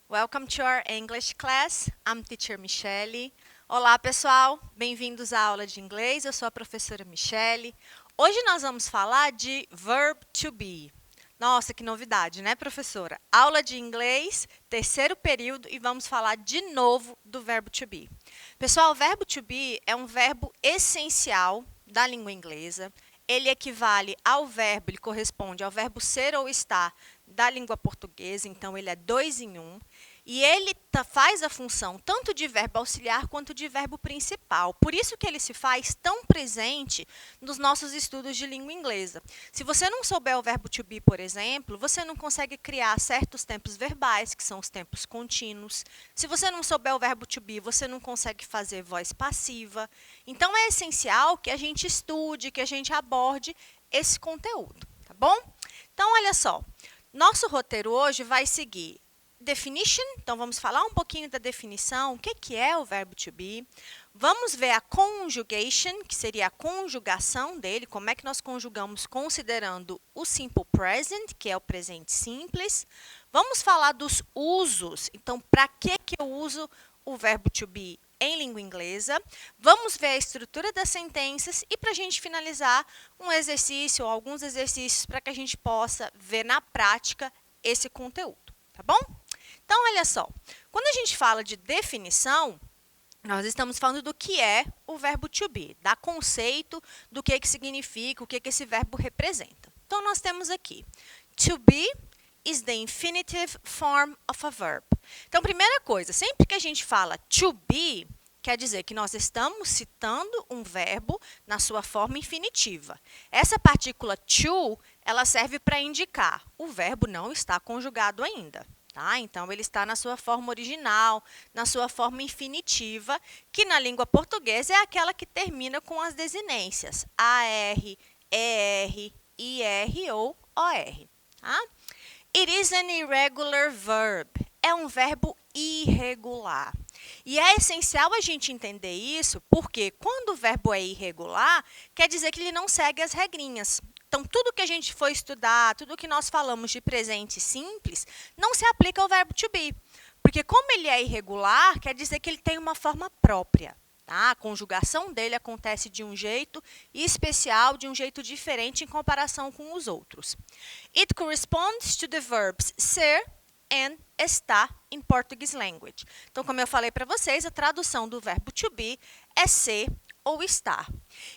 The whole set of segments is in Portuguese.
Welcome to our English class. I'm teacher Michelle. Olá, pessoal. Bem-vindos à aula de inglês. Eu sou a professora Michelle. Hoje nós vamos falar de verb to be. Nossa, que novidade, né, professora? Aula de inglês, terceiro período, e vamos falar de novo do verbo to be. Pessoal, o verbo to be é um verbo essencial da língua inglesa. Ele equivale ao verbo, ele corresponde ao verbo ser ou estar da língua portuguesa, então ele é 2 em 1. E ele faz a função tanto de verbo auxiliar quanto de verbo principal. Por isso que ele se faz tão presente nos nossos estudos de língua inglesa. Se você não souber o verbo to be, por exemplo, você não consegue criar certos tempos verbais, que são os tempos contínuos. Se você não souber o verbo to be, você não consegue fazer voz passiva. Então, é essencial que a gente estude, que a gente aborde esse conteúdo, tá bom? Então, olha só. Nosso roteiro hoje vai seguir definition, então vamos falar um pouquinho da definição, o que é o verbo to be. Vamos ver a conjugation, que seria a conjugação dele, como é que nós conjugamos considerando o simple present, que é o presente simples. Vamos falar dos usos, então para que eu uso o verbo to be em língua inglesa. Vamos ver a estrutura das sentenças e para a gente finalizar um exercício ou alguns exercícios para que a gente possa ver na prática esse conteúdo, tá bom? Então, olha só, quando a gente fala de definição, nós estamos falando do que é o verbo to be, da conceito, do que significa, o que esse verbo representa. Então, nós temos aqui, to be is the infinitive form of a verb. Então, primeira coisa, sempre que a gente fala to be, quer dizer que nós estamos citando um verbo na sua forma infinitiva. Essa partícula to, ela serve para indicar o verbo não está conjugado ainda. Tá? Então, ele está na sua forma original, na sua forma infinitiva, que na língua portuguesa é aquela que termina com as desinências AR, ER, IR ou OR. Tá? It is an irregular verb. É um verbo irregular. E é essencial a gente entender isso, porque quando o verbo é irregular, quer dizer que ele não segue as regrinhas. Então, tudo que a gente for estudar, tudo que nós falamos de presente simples, não se aplica ao verbo to be. Porque como ele é irregular, quer dizer que ele tem uma forma própria. Tá? A conjugação dele acontece de um jeito especial, de um jeito diferente em comparação com os outros. It corresponds to the verbs ser and estar em Portuguese language. Então, como eu falei para vocês, a tradução do verbo to be é ser ou estar.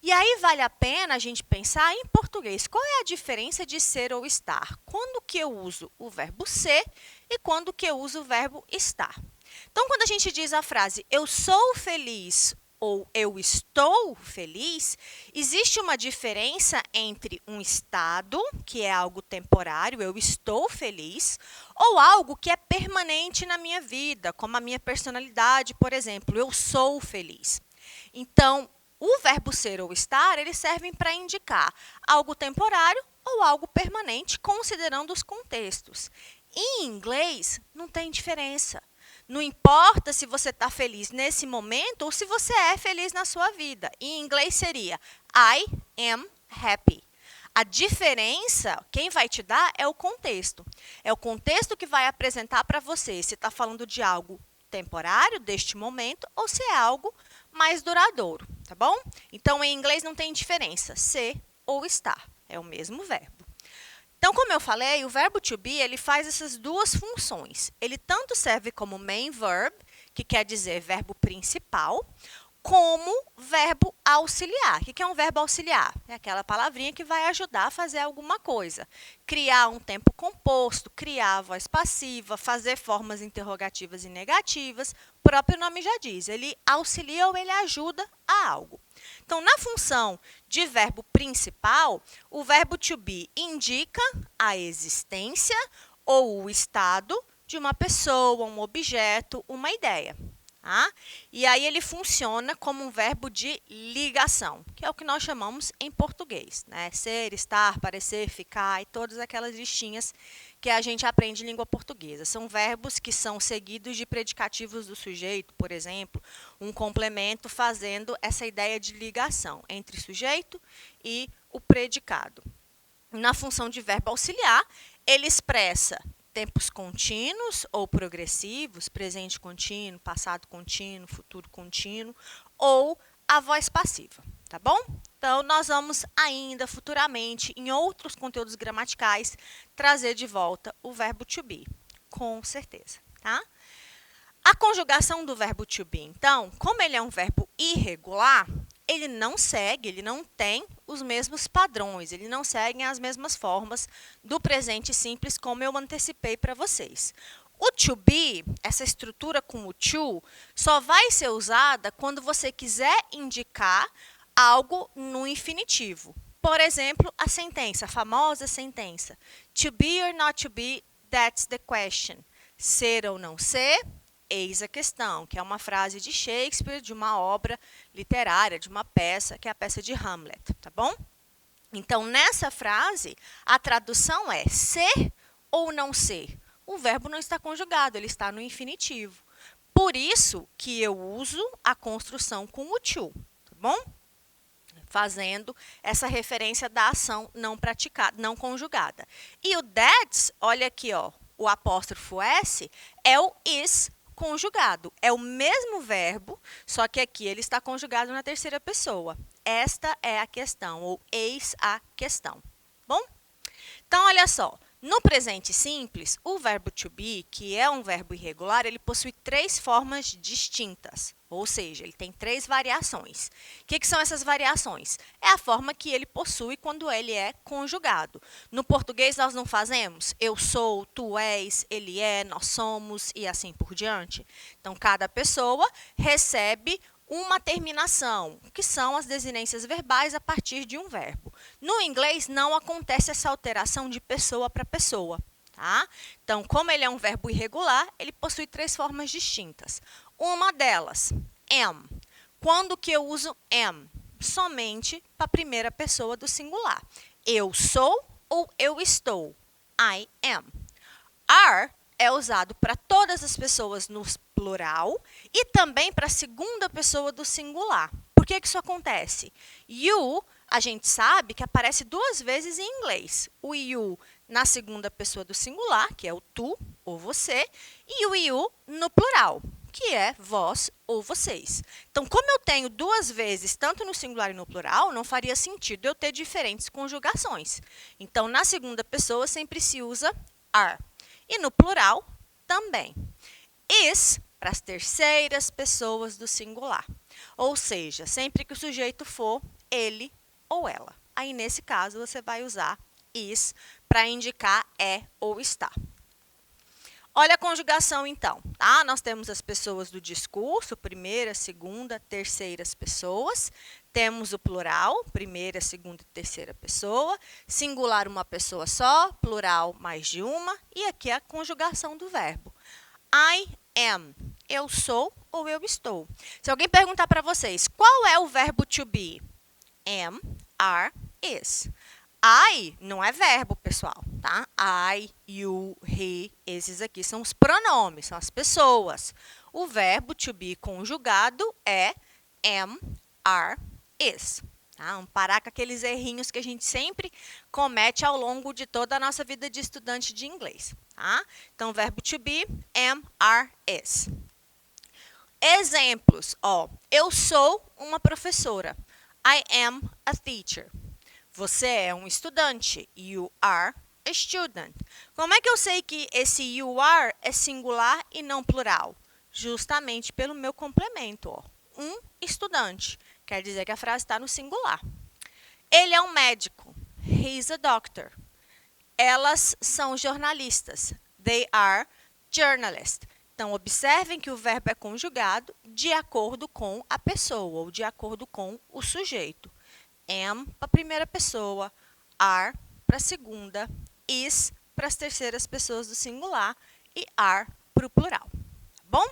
E aí vale a pena a gente pensar em português. Qual é a diferença de ser ou estar? Quando que eu uso o verbo ser e quando que eu uso o verbo estar? Então, quando a gente diz a frase eu sou feliz ou eu estou feliz, existe uma diferença entre um estado, que é algo temporário, eu estou feliz, ou algo que é permanente na minha vida, como a minha personalidade, por exemplo, eu sou feliz. Então, o verbo ser ou estar, eles servem para indicar algo temporário ou algo permanente, considerando os contextos. Em inglês, não tem diferença. Não importa se você está feliz nesse momento ou se você é feliz na sua vida. Em inglês seria I am happy. A diferença, quem vai te dar é o contexto. É o contexto que vai apresentar para você se está falando de algo temporário, deste momento, ou se é algo mais duradouro, tá bom? Então, em inglês não tem diferença, ser ou estar, é o mesmo verbo. Então, como eu falei, o verbo to be, ele faz essas duas funções. Ele tanto serve como main verb, que quer dizer verbo principal, como verbo auxiliar. O que é um verbo auxiliar? É aquela palavrinha que vai ajudar a fazer alguma coisa. Criar um tempo composto, criar a voz passiva, fazer formas interrogativas e negativas. O próprio nome já diz, ele auxilia ou ele ajuda a algo. Então, na função de verbo principal, o verbo to be indica a existência ou o estado de uma pessoa, um objeto, uma ideia. Tá? E aí ele funciona como um verbo de ligação, que é o que nós chamamos em português, né? Ser, estar, parecer, ficar e todas aquelas listinhas que a gente aprende em língua portuguesa. São verbos que são seguidos de predicativos do sujeito, por exemplo, um complemento fazendo essa ideia de ligação entre sujeito e o predicado. Na função de verbo auxiliar, ele expressa tempos contínuos ou progressivos, presente contínuo, passado contínuo, futuro contínuo, ou a voz passiva, tá bom? Então, nós vamos ainda futuramente, em outros conteúdos gramaticais, trazer de volta o verbo to be, com certeza, tá? A conjugação do verbo to be, então, como ele é um verbo irregular, ele não segue, ele não tem os mesmos padrões, ele não segue as mesmas formas do presente simples, como eu antecipei para vocês. O to be, essa estrutura com o to, só vai ser usada quando você quiser indicar algo no infinitivo. Por exemplo, a sentença, a famosa sentença. To be or not to be, that's the question. Ser ou não ser, eis a questão, que é uma frase de Shakespeare, de uma obra literária, de uma peça, que é a peça de Hamlet, tá bom? Então, nessa frase, a tradução é ser ou não ser. O verbo não está conjugado, ele está no infinitivo. Por isso que eu uso a construção com o to, tá bom? Fazendo essa referência da ação não praticada, não conjugada. E o that's, olha aqui, ó, o apóstrofo S é o is conjugado. É o mesmo verbo, só que aqui ele está conjugado na terceira pessoa. Esta é a questão, ou eis a questão. Bom? Então, olha só. No presente simples, o verbo to be, que é um verbo irregular, ele possui três formas distintas, ou seja, ele tem três variações. O que são essas variações? É a forma que ele possui quando ele é conjugado. No português, nós não fazemos eu sou, tu és, ele é, nós somos e assim por diante. Então, cada pessoa recebe uma terminação, que são as desinências verbais a partir de um verbo. No inglês, não acontece essa alteração de pessoa para pessoa, tá? Então, como ele é um verbo irregular, ele possui três formas distintas. Uma delas, am. Quando que eu uso am? Somente para a primeira pessoa do singular. Eu sou ou eu estou. I am. Are é usado para todas as pessoas no plural e também para a segunda pessoa do singular. Por que isso acontece? You, a gente sabe que aparece duas vezes em inglês. O you na segunda pessoa do singular, que é o tu ou você, e o you no plural, que é vós ou vocês. Então, como eu tenho duas vezes, tanto no singular e no plural, não faria sentido eu ter diferentes conjugações. Então, na segunda pessoa, sempre se usa are. E no plural, também. Is, para as terceiras pessoas do singular. Ou seja, sempre que o sujeito for ele ou ela. Aí, nesse caso, você vai usar is para indicar é ou está. Olha a conjugação, então. Tá? Nós temos as pessoas do discurso, primeira, segunda, terceiras pessoas. Temos o plural, primeira, segunda e terceira pessoa. Singular, uma pessoa só. Plural, mais de uma. E aqui a conjugação do verbo. I am. Eu sou ou eu estou. Se alguém perguntar para vocês, qual é o verbo to be? Am, are, is. I não é verbo, pessoal, tá? I, you, he, esses aqui são os pronomes, são as pessoas. O verbo to be conjugado é am, are, is. Tá? Vamos parar com aqueles errinhos que a gente sempre comete ao longo de toda a nossa vida de estudante de inglês. Tá? Então, verbo to be, am, are, is. Exemplos, ó, eu sou uma professora. I am a teacher. Você é um estudante. You are a student. Como é que eu sei que esse you are é singular e não plural? Justamente pelo meu complemento. Ó. Um estudante. Quer dizer que a frase está no singular. Ele é um médico. He's a doctor. Elas são jornalistas. They are journalists. Então, observem que o verbo é conjugado de acordo com a pessoa ou de acordo com o sujeito. Am para a primeira pessoa, are para a segunda, is para as terceiras pessoas do singular e are para o plural. Tá bom?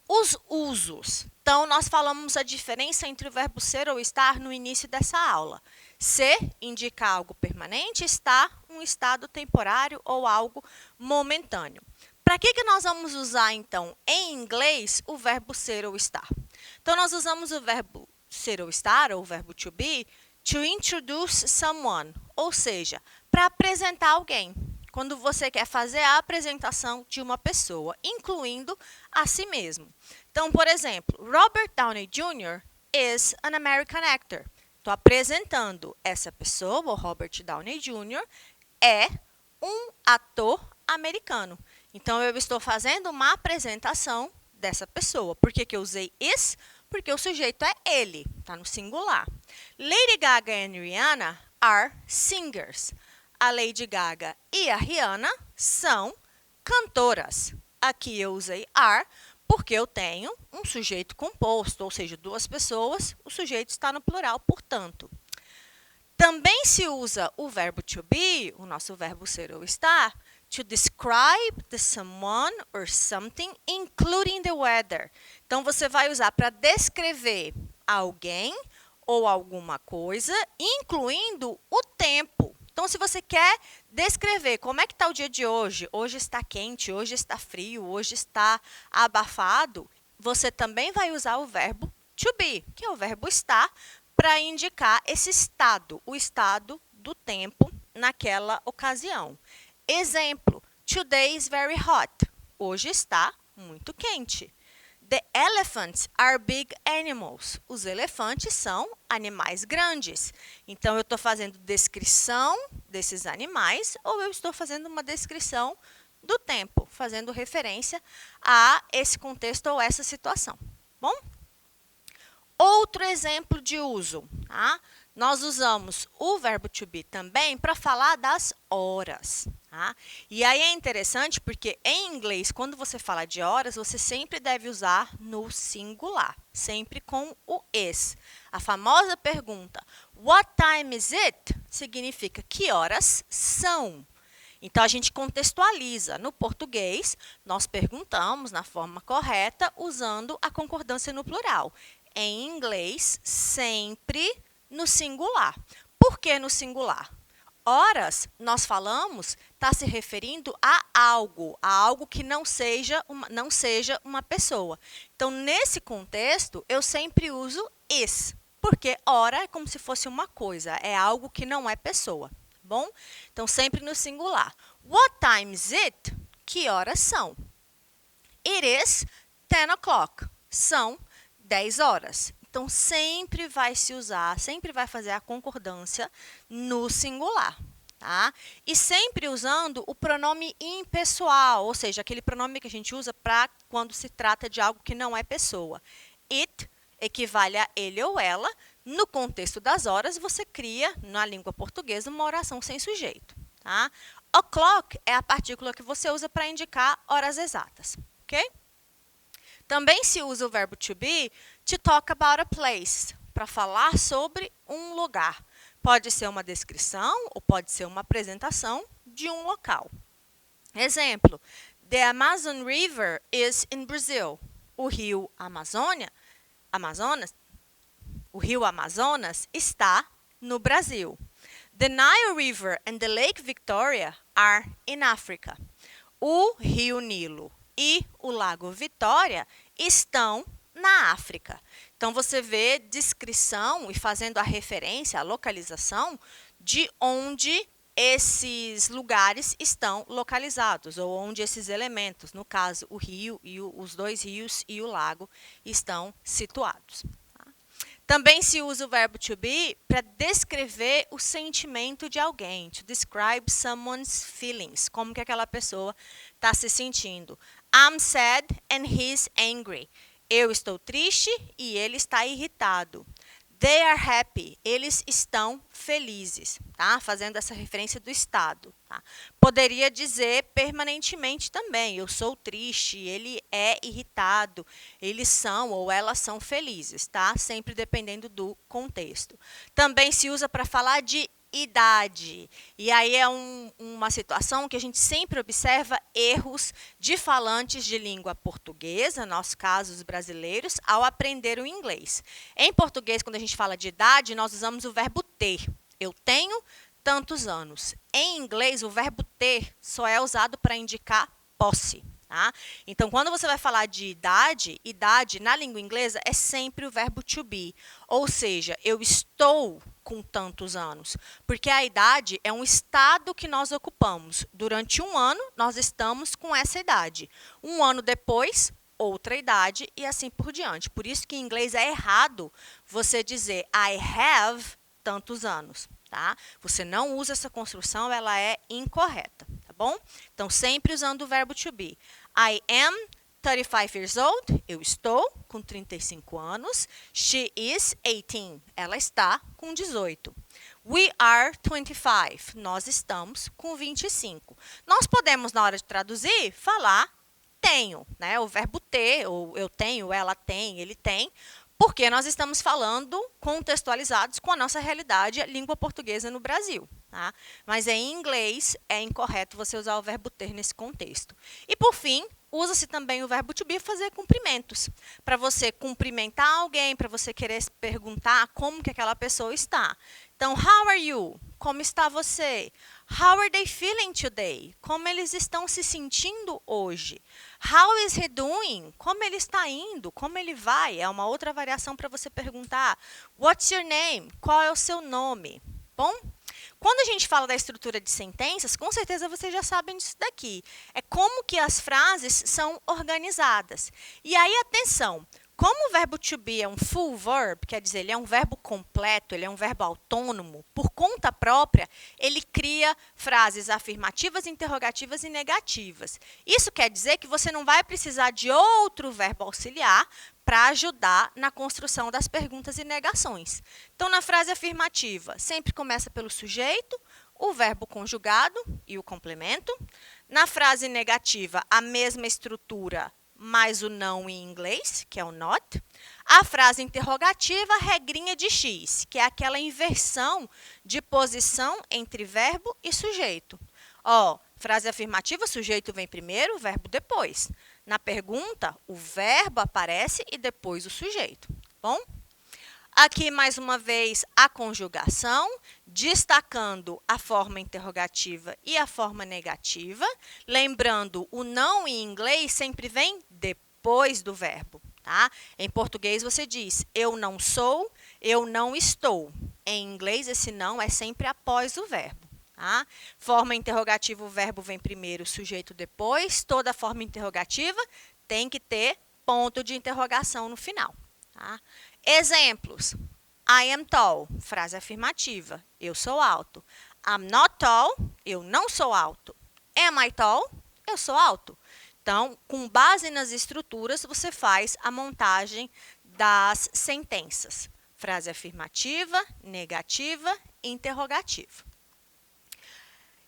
Os usos. Então, nós falamos a diferença entre o verbo ser ou estar no início dessa aula. Ser indica algo permanente, estar um estado temporário ou algo momentâneo. Para que nós vamos usar, então, em inglês, o verbo ser ou estar? Então, nós usamos o verbo ser ou estar, ou o verbo to be, to introduce someone, ou seja, para apresentar alguém. quando você quer fazer a apresentação de uma pessoa, incluindo a si mesmo. Então, por exemplo, Robert Downey Jr. is an American actor. Estou apresentando essa pessoa, o Robert Downey Jr. é um ator americano. Então, eu estou fazendo uma apresentação dessa pessoa. Por que eu usei is? Porque o sujeito é ele, está no singular. Lady Gaga e Rihanna are singers. A Lady Gaga e a Rihanna são cantoras. Aqui eu usei are porque eu tenho um sujeito composto, ou seja, duas pessoas, o sujeito está no plural, portanto. Também se usa o verbo to be, o nosso verbo ser ou estar, to describe the someone or something, including the weather. Então, você vai usar para descrever alguém ou alguma coisa, incluindo o tempo. Então, se você quer descrever como é que está o dia de hoje, hoje está quente, hoje está frio, hoje está abafado, você também vai usar o verbo to be, que é o verbo estar, para indicar esse estado, o estado do tempo naquela ocasião. Exemplo, today is very hot. Hoje está muito quente. The elephants are big animals. Os elefantes são animais grandes. Então, eu estou fazendo descrição desses animais ou eu estou fazendo uma descrição do tempo, fazendo referência a esse contexto ou essa situação. Bom? Outro exemplo de uso, tá? Nós usamos o verbo to be também para falar das horas. Tá? E aí é interessante porque em inglês, quando você fala de horas, você sempre deve usar no singular, sempre com o is. A famosa pergunta, what time is it? Significa que horas são. Então, a gente contextualiza. No português, nós perguntamos na forma correta, usando a concordância no plural. Em inglês, sempre no singular. Por que no singular? Horas, nós falamos, está se referindo a algo que não seja uma pessoa. Então, nesse contexto, eu sempre uso is, porque hora é como se fosse uma coisa, é algo que não é pessoa. Bom? Então, sempre no singular. What time is it? Que horas são? It is 10 o'clock. São 10 horas. Então, sempre vai se usar, sempre vai fazer a concordância no singular. Tá? E sempre usando o pronome impessoal, ou seja, aquele pronome que a gente usa para quando se trata de algo que não é pessoa. It equivale a ele ou ela. No contexto das horas, você cria, na língua portuguesa, uma oração sem sujeito. Tá? O'clock é a partícula que você usa para indicar horas exatas. Ok? Também se usa o verbo to be to talk about a place, para falar sobre um lugar. Pode ser uma descrição ou pode ser uma apresentação de um local. Exemplo, the Amazon River is in Brazil. O rio Amazonas está no Brasil. The Nile River and the Lake Victoria are in Africa. O rio Nilo e o Lago Vitória estão na África. Então, você vê descrição e fazendo a referência, a localização de onde esses lugares estão localizados, ou onde esses elementos, no caso, o rio e os dois rios e o lago, estão situados. Também se usa o verbo to be para descrever o sentimento de alguém, to describe someone's feelings, como que aquela pessoa está se sentindo. I'm sad and he's angry. Eu estou triste e ele está irritado. They are happy. Eles estão felizes, tá? Fazendo essa referência do estado. Tá? Poderia dizer permanentemente também, eu sou triste, ele é irritado, eles são ou elas são felizes, tá? Sempre dependendo do contexto. Também se usa para falar de idade. E aí é uma situação que a gente sempre observa erros de falantes de língua portuguesa, no nosso caso, os brasileiros, ao aprender o inglês. Em português, quando a gente fala de idade, nós usamos o verbo ter. Eu tenho tantos anos. Em inglês, o verbo ter só é usado para indicar posse. Tá? Então, quando você vai falar de idade, idade na língua inglesa é sempre o verbo to be. Ou seja, eu estou com tantos anos. Porque a idade é um estado que nós ocupamos. Durante um ano, nós estamos com essa idade. Um ano depois, outra idade e assim por diante. Por isso que em inglês é errado você dizer I have tantos anos. Tá? Você não usa essa construção, ela é incorreta. Tá bom? Então, sempre usando o verbo to be. I am 35 years old. Eu estou com 35 anos. She is 18. Ela está com 18. We are 25. Nós estamos com 25. Nós podemos, na hora de traduzir, falar tenho, né? O verbo ter, ou eu tenho, ela tem, ele tem, porque nós estamos falando contextualizados com a nossa realidade, a língua portuguesa no Brasil. Tá? Mas em inglês é incorreto você usar o verbo ter nesse contexto. E por fim, usa-se também o verbo to be fazer cumprimentos. Para você cumprimentar alguém, para você querer perguntar como que aquela pessoa está. Então, how are you? Como está você? How are they feeling today? Como eles estão se sentindo hoje? How is he doing? Como ele está indo? Como ele vai? É uma outra variação para você perguntar. What's your name? Qual é o seu nome? Bom? Quando a gente fala da estrutura de sentenças, com certeza vocês já sabem disso daqui. É como que as frases são organizadas. E aí, atenção, como o verbo to be é um full verb, quer dizer, ele é um verbo completo, ele é um verbo autônomo, por conta própria, ele cria frases afirmativas, interrogativas e negativas. Isso quer dizer que você não vai precisar de outro verbo auxiliar para ajudar na construção das perguntas e negações. Então, na frase afirmativa, sempre começa pelo sujeito, o verbo conjugado e o complemento. Na frase negativa, a mesma estrutura, mais o não em inglês, que é o not. A frase interrogativa, regrinha de X, que é aquela inversão de posição entre verbo e sujeito. Ó, frase afirmativa, sujeito vem primeiro, verbo depois. Na pergunta, o verbo aparece e depois o sujeito. Bom? Aqui, mais uma vez, a conjugação, destacando a forma interrogativa e a forma negativa. Lembrando, o não em inglês sempre vem depois do verbo. Tá? Em português, você diz, eu não sou, eu não estou. Em inglês, esse não é sempre após o verbo. Tá? Forma interrogativa, o verbo vem primeiro, o sujeito depois. Toda forma interrogativa tem que ter ponto de interrogação no final. Tá? Exemplos. I am tall, frase afirmativa, eu sou alto. I'm not tall, eu não sou alto. Am I tall? Eu sou alto. Então, com base nas estruturas, você faz a montagem das sentenças. Frase afirmativa, negativa, interrogativa.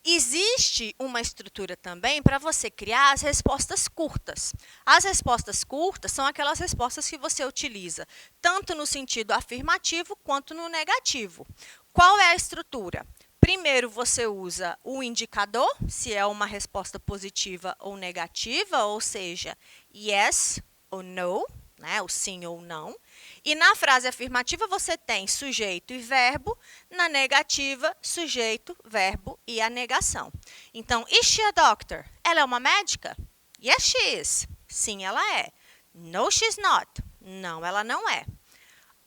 Existe uma estrutura também para você criar as respostas curtas. As respostas curtas são aquelas respostas que você utiliza tanto no sentido afirmativo quanto no negativo. Qual é a estrutura? Primeiro, você usa o indicador, se é uma resposta positiva ou negativa, ou seja, yes ou no, né, o sim ou não. E na frase afirmativa, você tem sujeito e verbo. Na negativa, sujeito, verbo e a negação. Então, is she a doctor? Ela é uma médica? Yes, she is. Sim, ela é. No, she's not. Não, ela não é.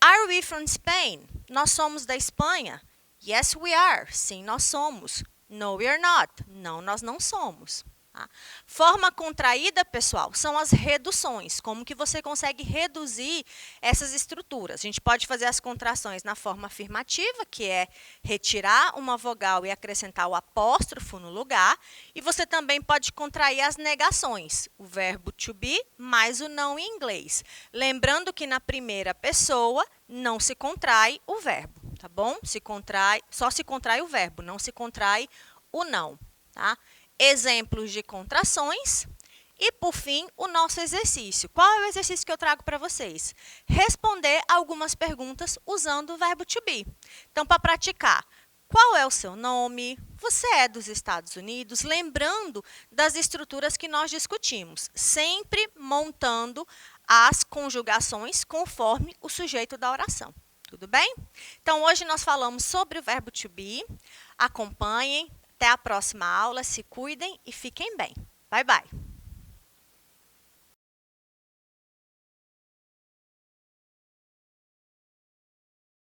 Are we from Spain? Nós somos da Espanha? Yes, we are. Sim, nós somos. No, we are not. Não, nós não somos. Tá? Forma contraída, pessoal, são as reduções. Como que você consegue reduzir essas estruturas? A gente pode fazer as contrações na forma afirmativa, que é retirar uma vogal e acrescentar o apóstrofo no lugar. E você também pode contrair as negações, o verbo to be mais o não em inglês. Lembrando que na primeira pessoa não se contrai o verbo, tá bom? Só se contrai o verbo, não se contrai o não, tá? Exemplos de contrações e, por fim, o nosso exercício. Qual é o exercício que eu trago para vocês? Responder algumas perguntas usando o verbo to be. Então, para praticar, qual é o seu nome? Você é dos Estados Unidos? Lembrando das estruturas que nós discutimos, sempre montando as conjugações conforme o sujeito da oração. Tudo bem? Então, hoje nós falamos sobre o verbo to be. Acompanhem. Até a próxima aula, se cuidem e fiquem bem. Bye, bye!